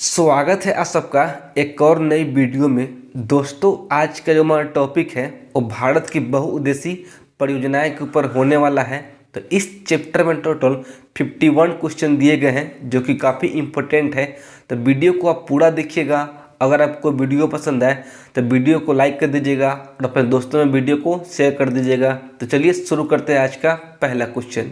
स्वागत है आप सबका एक और नई वीडियो में। दोस्तों, आज का जो हमारा टॉपिक है वो भारत की बहुउद्देशीय परियोजनाएं के ऊपर होने वाला है। तो इस चैप्टर में टोटल 51 क्वेश्चन दिए गए हैं जो कि काफ़ी इम्पोर्टेंट है। तो वीडियो को आप पूरा देखिएगा। अगर आपको वीडियो पसंद आए तो वीडियो को लाइक कर दीजिएगा और अपने दोस्तों में वीडियो को शेयर कर दीजिएगा। तो चलिए शुरू करते हैं आज का पहला क्वेश्चन।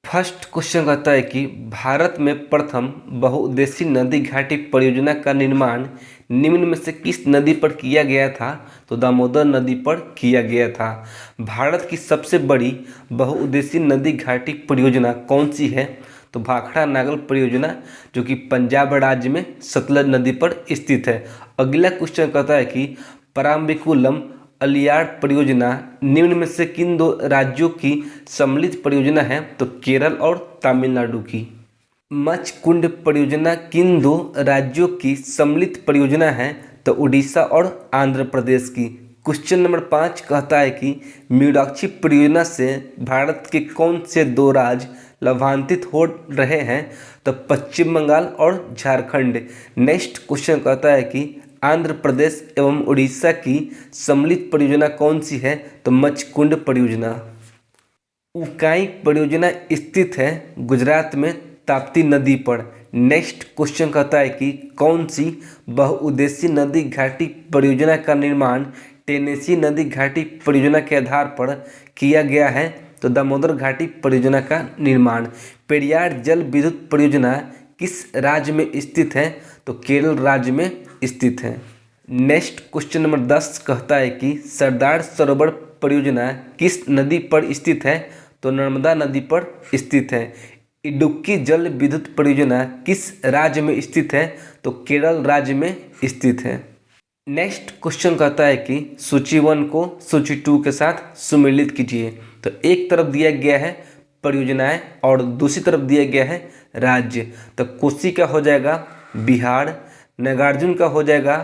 फर्स्ट क्वेश्चन कहता है कि भारत में प्रथम बहुउद्देशीय नदी घाटी परियोजना का निर्माण निम्न में से किस नदी पर किया गया था? तो दामोदर नदी पर किया गया था। भारत की सबसे बड़ी बहुउद्देशीय नदी घाटी परियोजना कौन सी है? तो भाखड़ा नागल परियोजना, जो कि पंजाब राज्य में सतलज नदी पर स्थित है। अगला क्वेश्चन कहता है कि पराम्बिकुलम अलियाड़ परियोजना निम्न में से किन दो राज्यों की सम्मिलित परियोजना है? तो केरल और तमिलनाडु की। मचकुंड परियोजना किन दो राज्यों की सम्मिलित परियोजना है? तो उड़ीसा और आंध्र प्रदेश की। क्वेश्चन नंबर 5 कहता है कि मीनाक्षी परियोजना से भारत के कौन से दो राज्य लाभान्वित हो रहे हैं? तो पश्चिम बंगाल और झारखंड। नेक्स्ट क्वेश्चन कहता है कि आंध्र प्रदेश एवं उड़ीसा की सम्मिलित परियोजना कौन सी है? तो मचकुंड परियोजना। उकाई परियोजना स्थित है गुजरात में ताप्ती नदी पर। नेक्स्ट क्वेश्चन कहता है कि कौन सी बहुउद्देशीय नदी घाटी परियोजना का निर्माण टेनेसी नदी घाटी परियोजना के आधार पर किया गया है? तो दामोदर घाटी परियोजना का निर्माण। पेरियार जल विद्युत परियोजना किस राज्य में स्थित है? तो केरल राज्य में स्थित है। नेक्स्ट क्वेश्चन नंबर 10 कहता है कि सरदार सरोवर परियोजना किस नदी पर स्थित है? तो नर्मदा नदी पर स्थित है। इडुक्की जल विद्युत परियोजना किस राज्य में स्थित है? तो केरल राज्य में स्थित है। नेक्स्ट क्वेश्चन कहता है कि सूची 1 को सूची 2 के साथ सुमेलित कीजिए। तो एक तरफ दिया गया है परियोजनाएं और दूसरी तरफ दिया गया है राज्य। तो कोसी का हो जाएगा बिहार, नागार्जुन का हो जाएगा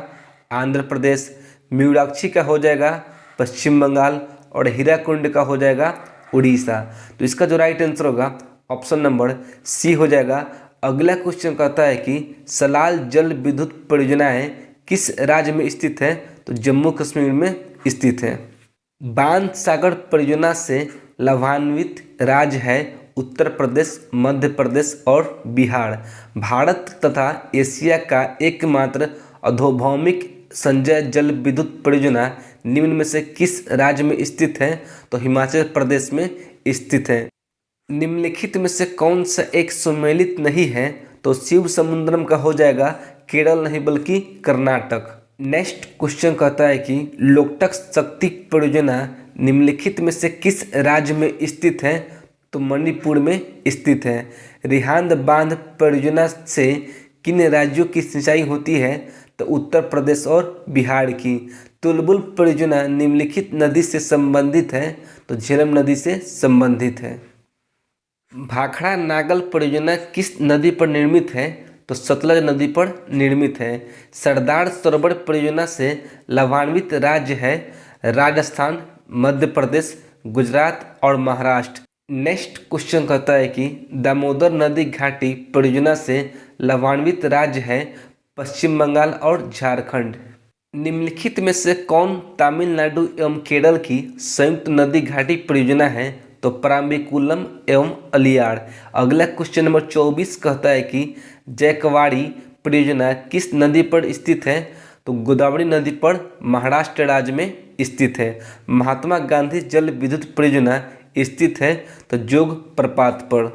आंध्र प्रदेश, मीनाक्षी का हो जाएगा पश्चिम बंगाल और हीराकुंड का हो जाएगा उड़ीसा। तो इसका जो राइट आंसर होगा ऑप्शन नंबर सी हो जाएगा। अगला क्वेश्चन कहता है कि सलाल जल विद्युत परियोजनाएं किस राज्य में स्थित है? तो जम्मू कश्मीर में स्थित है। बांध सागर परियोजना से लाभान्वित राज्य है उत्तर प्रदेश, मध्य प्रदेश और बिहार। भारत तथा एशिया का एकमात्र अधोभौमिक संचय जल विद्युत परियोजना निम्न में से किस राज्य में स्थित है? तो हिमाचल प्रदेश में स्थित है। निम्नलिखित में से कौन सा एक सम्मिलित नहीं है? तो शिव समुद्रम का हो जाएगा केरल नहीं बल्कि कर्नाटक। नेक्स्ट क्वेश्चन कहता है कि लोकटक शक्ति परियोजना निम्नलिखित में से किस राज्य में स्थित है? तो मणिपुर में स्थित है। रिहांद बांध परियोजना से किन राज्यों की सिंचाई होती है? तो उत्तर प्रदेश और बिहार की। तुलबुल परियोजना निम्नलिखित नदी से संबंधित है? तो झेलम नदी से संबंधित है। भाखड़ा नागल परियोजना किस नदी पर निर्मित है? तो सतलज नदी पर निर्मित है। सरदार सरोवर परियोजना से लाभान्वित राज्य है राजस्थान, मध्य प्रदेश, गुजरात और महाराष्ट्र। नेक्स्ट क्वेश्चन कहता है कि दामोदर नदी घाटी परियोजना से लाभान्वित राज्य है पश्चिम बंगाल और झारखंड। निम्नलिखित में से कौन तमिलनाडु एवं केरल की संयुक्त नदी घाटी परियोजना है? तो पराम्बिकुलम एवं अलियाड़। अगला क्वेश्चन नंबर 24 कहता है कि जैकवाड़ी परियोजना किस नदी पर स्थित है? तो गोदावरी नदी पर महाराष्ट्र राज्य में स्थित है। महात्मा गांधी जल विद्युत परियोजना स्थित है तो जोग प्रपात पर।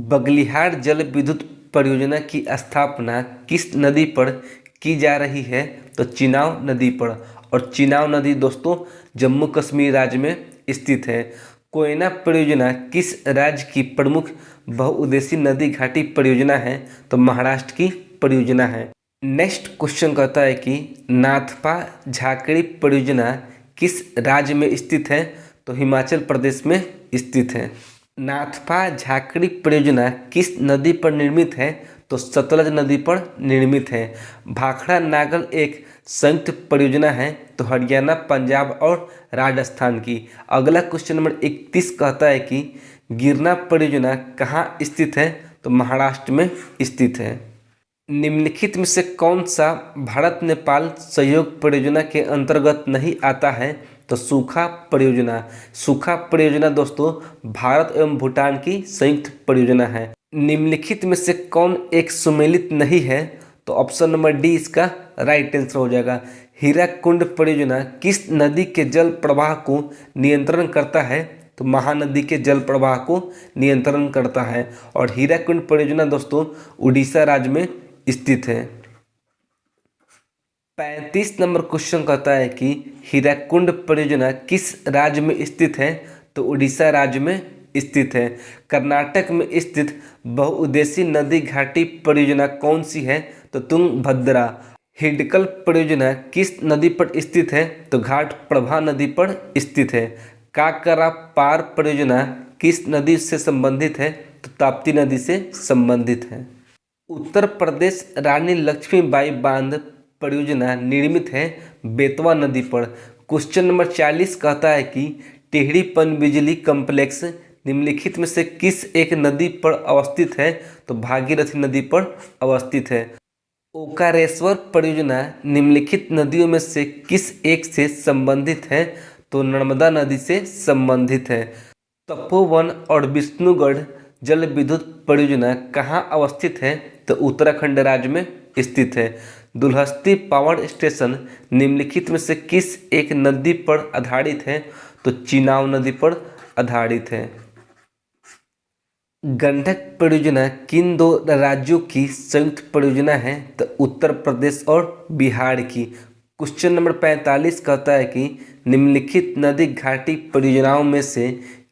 बगलिहार जल विद्युत परियोजना की स्थापना किस नदी पर की जा रही है? तो चिनाब नदी पर। और चिनाब नदी दोस्तों जम्मू कश्मीर राज्य में स्थित है। कोयना परियोजना किस राज्य की प्रमुख बहुउद्देशीय नदी घाटी परियोजना है? तो महाराष्ट्र की परियोजना है। नेक्स्ट क्वेश्चन कहता है कि नाथपा झाकड़ी परियोजना किस राज्य में स्थित है? तो हिमाचल प्रदेश में स्थित है। नाथपा झाकड़ी परियोजना किस नदी पर निर्मित है? तो सतलज नदी पर निर्मित है। भाखड़ा नागल एक संयुक्त परियोजना है तो हरियाणा, पंजाब और राजस्थान की। अगला क्वेश्चन नंबर 31 कहता है कि गिरना परियोजना कहाँ स्थित है? तो महाराष्ट्र में स्थित है। निम्नलिखित में से कौन सा भारत नेपाल सहयोग परियोजना के अंतर्गत नहीं आता है? तो सूखा परियोजना। सूखा परियोजना दोस्तों भारत एवं भूटान की संयुक्त परियोजना है। निम्नलिखित में से कौन एक सुमेलित नहीं है? तो ऑप्शन नंबर डी इसका राइट आंसर हो जाएगा। हीराकुंड परियोजना किस नदी के जल प्रवाह को नियंत्रण करता है? तो महानदी के जल प्रवाह को नियंत्रण करता है। और हीराकुंड परियोजना दोस्तों उड़ीसा राज्य में स्थित है। 35 नंबर क्वेश्चन कहता है कि हीराकुंड परियोजना किस राज्य में स्थित है? तो उड़ीसा राज्य में स्थित है। कर्नाटक में स्थित बहुउद्देशीय नदी घाटी परियोजना कौन सी है? तो तुंगभद्रा। हिडकल परियोजना किस नदी पर स्थित है? तो घाट प्रभा नदी पर स्थित है। काकरा पार परियोजना किस नदी से संबंधित है? तो ताप्ती नदी से संबंधित है। उत्तर प्रदेश रानी लक्ष्मीबाई बांध परियोजना निर्मित है बेतवा नदी पर। क्वेश्चन नंबर 40 कहता है कि टिहरी पनबिजली कॉम्प्लेक्स निम्नलिखित में से किस एक नदी पर अवस्थित है? तो भागीरथी नदी पर अवस्थित है। ओकारेश्वर परियोजना निम्नलिखित नदियों में से किस एक से संबंधित है? तो नर्मदा नदी से संबंधित है। तपोवन और विष्णुगढ़ जल विद्युत परियोजना कहाँ अवस्थित है? तो उत्तराखंड राज्य में स्थित है। दुलहस्ती पावर स्टेशन निम्नलिखित में से किस एक नदी पर आधारित है? तो चिनाब नदी पर आधारित है। गंडक परियोजना किन दो राज्यों की संयुक्त परियोजना है? तो उत्तर प्रदेश और बिहार की। क्वेश्चन नंबर 45 कहता है कि निम्नलिखित नदी घाटी परियोजनाओं में से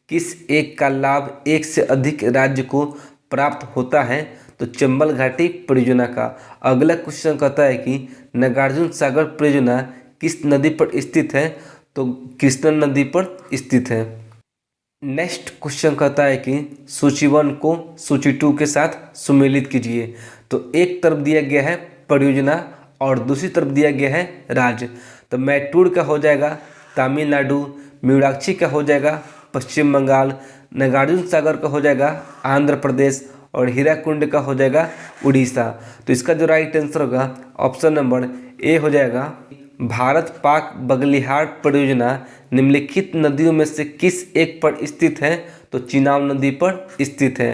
किस एक का लाभ एक से अधिक राज्य को प्राप्त होता है? तो चंबल घाटी परियोजना का। अगला क्वेश्चन कहता है कि नागार्जुन सागर परियोजना किस नदी पर स्थित है? तो कृष्णा नदी पर स्थित है। नेक्स्ट क्वेश्चन कहता है कि सूची 1 को सूची 2 के साथ सुमेलित कीजिए। तो एक तरफ दिया गया है परियोजना और दूसरी तरफ दिया गया है राज्य। तो मैटूर का हो जाएगा तमिलनाडु, मीनाक्षी का हो जाएगा पश्चिम बंगाल, नागार्जुन सागर का हो जाएगा आंध्र प्रदेश और हीराकुंड का हो जाएगा उड़ीसा। तो इसका जो राइट आंसर होगा ऑप्शन नंबर ए हो जाएगा। भारत पाक बगलिहार परियोजना निम्नलिखित नदियों में से किस एक पर स्थित है? तो चिनाब नदी पर स्थित है।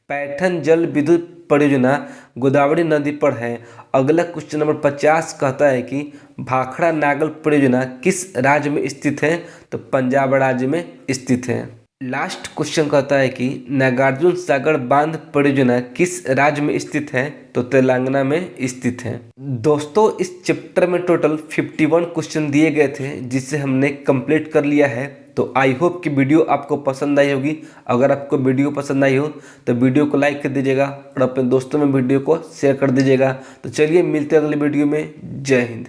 पैठन जल विद्युत परियोजना गोदावरी नदी पर है। अगला क्वेश्चन नंबर 50 कहता है कि भाखड़ा नागल परियोजना किस राज्य में स्थित है? तो पंजाब राज्य में स्थित है। लास्ट क्वेश्चन कहता है कि नागार्जुन सागर बांध परियोजना किस राज्य में स्थित है? तो तेलंगाना में स्थित है। दोस्तों इस चैप्टर में टोटल 51 क्वेश्चन दिए गए थे जिसे हमने कंप्लीट कर लिया है। तो आई होप कि वीडियो आपको पसंद आई होगी। अगर आपको वीडियो पसंद आई हो तो वीडियो को लाइक कर दीजिएगा और अपने दोस्तों में वीडियो को शेयर कर दीजिएगा। तो चलिए मिलते हैं अगले वीडियो में। जय हिंद।